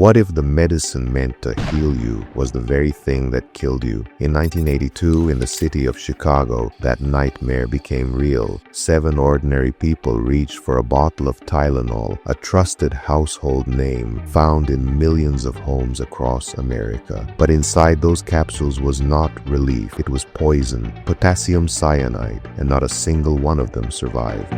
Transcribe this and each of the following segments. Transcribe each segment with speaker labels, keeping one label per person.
Speaker 1: What if the medicine meant to heal you was the very thing that killed you? In 1982, in the city of Chicago, that nightmare became real. 7 ordinary people reached for a bottle of Tylenol, a trusted household name found in millions of homes across America. But inside those capsules was not relief. It was poison, potassium cyanide, and not a single one of them survived.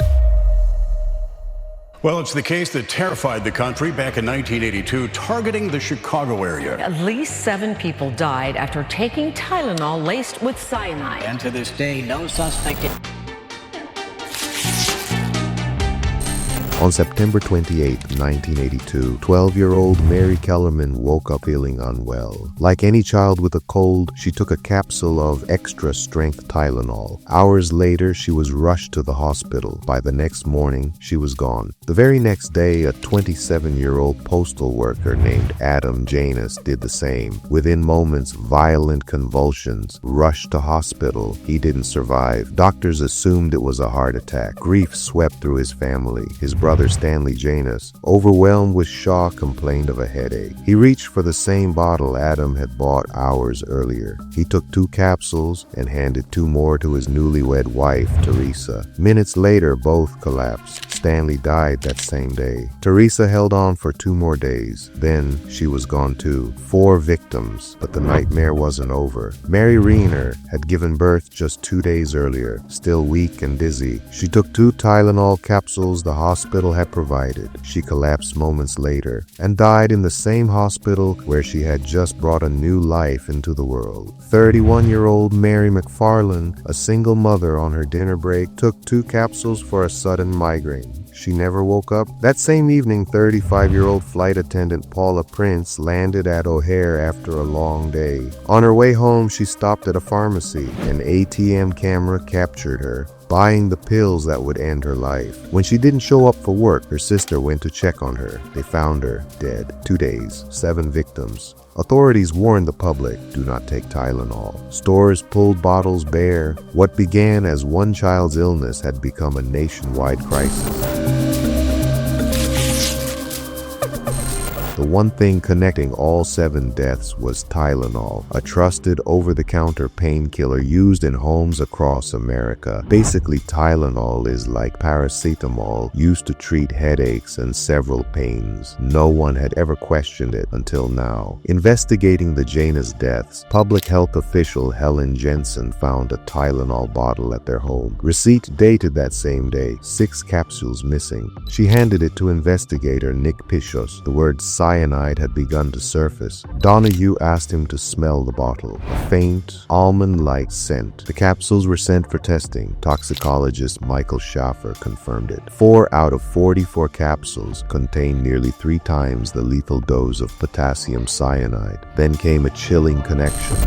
Speaker 2: Well, it's the case that terrified the country back in 1982, targeting the Chicago area.
Speaker 3: At least 7 people died after taking Tylenol laced with cyanide.
Speaker 4: And to this day, no suspect.
Speaker 1: On September 28, 1982, 12-year-old Mary Kellerman woke up feeling unwell. Like any child with a cold, she took a capsule of extra-strength Tylenol. Hours later, she was rushed to the hospital. By the next morning, she was gone. The very next day, a 27-year-old postal worker named Adam Janus did the same. Within moments, violent convulsions, rushed to hospital. He didn't survive. Doctors assumed it was a heart attack. Grief swept through his family. His brother Stanley Janus, overwhelmed with shock, complained of a headache. He reached for the same bottle Adam had bought hours earlier. He took 2 capsules and handed 2 more to his newlywed wife, Teresa. Minutes later, both collapsed. Stanley died that same day. Teresa held on for 2 more days. Then she was gone too. 4 victims, but the nightmare wasn't over. Mary Reiner had given birth just 2 days earlier, still weak and dizzy. She took 2 Tylenol capsules the hospital had provided. She collapsed moments later and died in the same hospital where she had just brought a new life into the world. 31-year-old Mary McFarland, a single mother on her dinner break, took 2 capsules for a sudden migraine. She never woke up. That same evening, 35-year-old flight attendant Paula Prince landed at O'Hare after a long day. On her way home, she stopped at a pharmacy. An ATM camera captured her buying the pills that would end her life. When she didn't show up for work, her sister went to check on her. They found her dead. 2 days, 7 victims. Authorities warned the public, do not take Tylenol. Stores pulled bottles bare. What began as one child's illness had become a nationwide crisis. The one thing connecting all 7 deaths was Tylenol, a trusted over-the-counter painkiller used in homes across America. Basically, Tylenol is like paracetamol, used to treat headaches and several pains. No one had ever questioned it until now. Investigating the Janus deaths, public health official Helen Jensen found a Tylenol bottle at their home. Receipt dated that same day, 6 capsules missing. She handed it to investigator Nick Pichos. The word cyanide had begun to surface. Donahue asked him to smell the bottle. A faint, almond-like scent. The capsules were sent for testing. Toxicologist Michael Schaffer confirmed it. 4 out of 44 capsules contained nearly 3 times the lethal dose of potassium cyanide. Then came a chilling connection.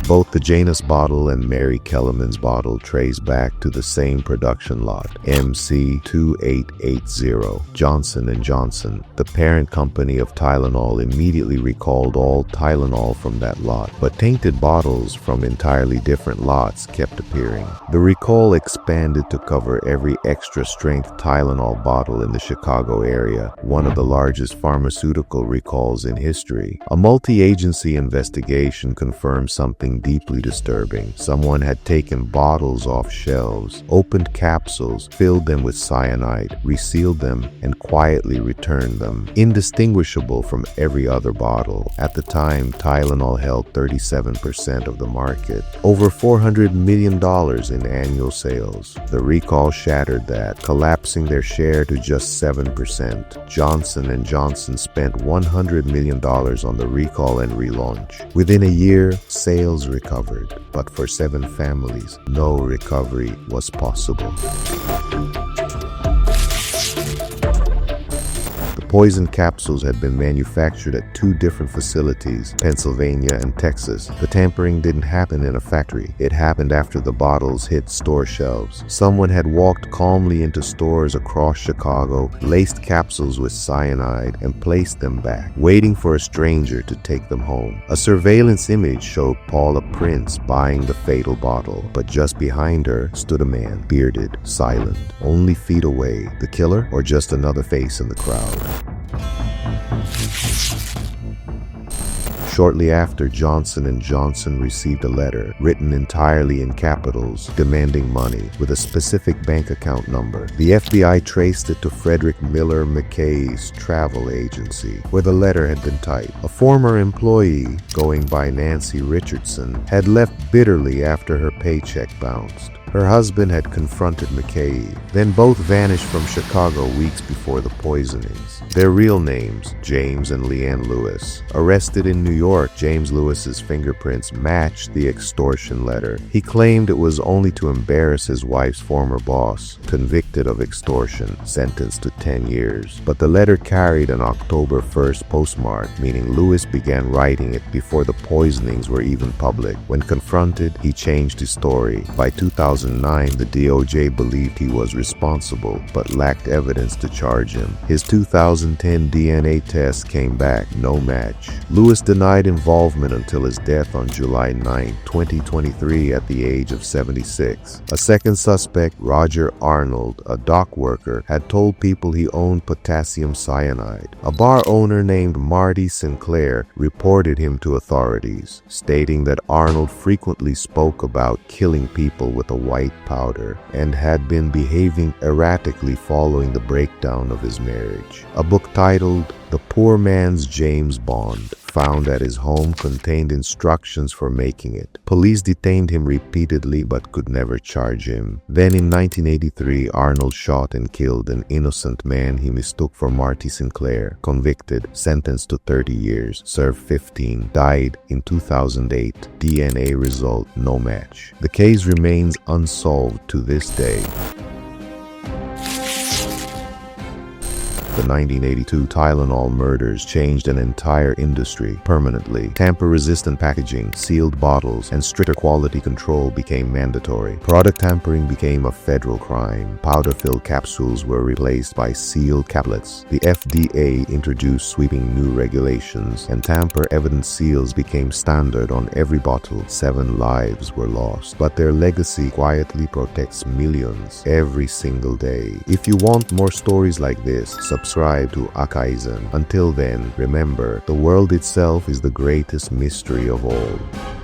Speaker 1: Both the Janus bottle and Mary Kellerman's bottle trace back to the same production lot, MC2880. Johnson & Johnson, the parent company of Tylenol, immediately recalled all Tylenol from that lot, but tainted bottles from entirely different lots kept appearing. The recall expanded to cover every extra-strength Tylenol bottle in the Chicago area, one of the largest pharmaceutical recalls in history. A multi-agency investigation confirmed something deeply disturbing. Someone had taken bottles off shelves, opened capsules, filled them with cyanide, resealed them, and quietly returned them, indistinguishable from every other bottle. At the time, Tylenol held 37% of the market, over $400 million in annual sales. The recall shattered that, collapsing their share to just 7%. Johnson & Johnson spent $100 million on the recall and relaunch. Within a year, sales recovered, but for 7 families, no recovery was possible. The poison capsules had been manufactured at 2 different facilities, Pennsylvania and Texas. The tampering didn't happen in a factory. It happened after the bottles hit store shelves. Someone had walked calmly into stores across Chicago, laced capsules with cyanide, and placed them back, waiting for a stranger to take them home. A surveillance image showed Paula Prince buying the fatal bottle, but just behind her stood a man, bearded, silent, only feet away. The killer, or just another face in the crowd? Shortly after, Johnson & Johnson received a letter, written entirely in capitals, demanding money, with a specific bank account number. The FBI traced it to Frederick Miller McKay's travel agency, where the letter had been typed. A former employee, going by Nancy Richardson, had left bitterly after her paycheck bounced. Her husband had confronted McKay. Then both vanished from Chicago weeks before the poisonings. Their real names, James and Leanne Lewis. Arrested in New York, James Lewis's fingerprints matched the extortion letter. He claimed it was only to embarrass his wife's former boss. Convicted of extortion, sentenced to 10 years. But the letter carried an October 1st postmark, meaning Lewis began writing it before the poisonings were even public. When confronted, he changed his story. By 2009, the DOJ believed he was responsible, but lacked evidence to charge him. His 2010 DNA test came back no match. Lewis denied involvement until his death on July 9, 2023 at the age of 76. A second suspect, Roger Arnold, a dock worker, had told people he owned potassium cyanide. A bar owner named Marty Sinclair reported him to authorities, stating that Arnold frequently spoke about killing people with a white powder and had been behaving erratically following the breakdown of his marriage. A book titled The Poor Man's James Bond, found at his home, contained instructions for making it. Police detained him repeatedly but could never charge him. Then in 1983, Arnold shot and killed an innocent man he mistook for Marty Sinclair. Convicted, sentenced to 30 years, served 15, died in 2008. DNA result no match. The case remains unsolved to this day. The 1982 Tylenol murders changed an entire industry permanently. Tamper-resistant packaging, sealed bottles, and stricter quality control became mandatory. Product tampering became a federal crime. Powder-filled capsules were replaced by sealed tablets. The FDA introduced sweeping new regulations, and tamper-evident seals became standard on every bottle. 7 lives were lost, but their legacy quietly protects millions every single day. If you want more stories like this, subscribe to Akaisen. Until then, remember, the world itself is the greatest mystery of all.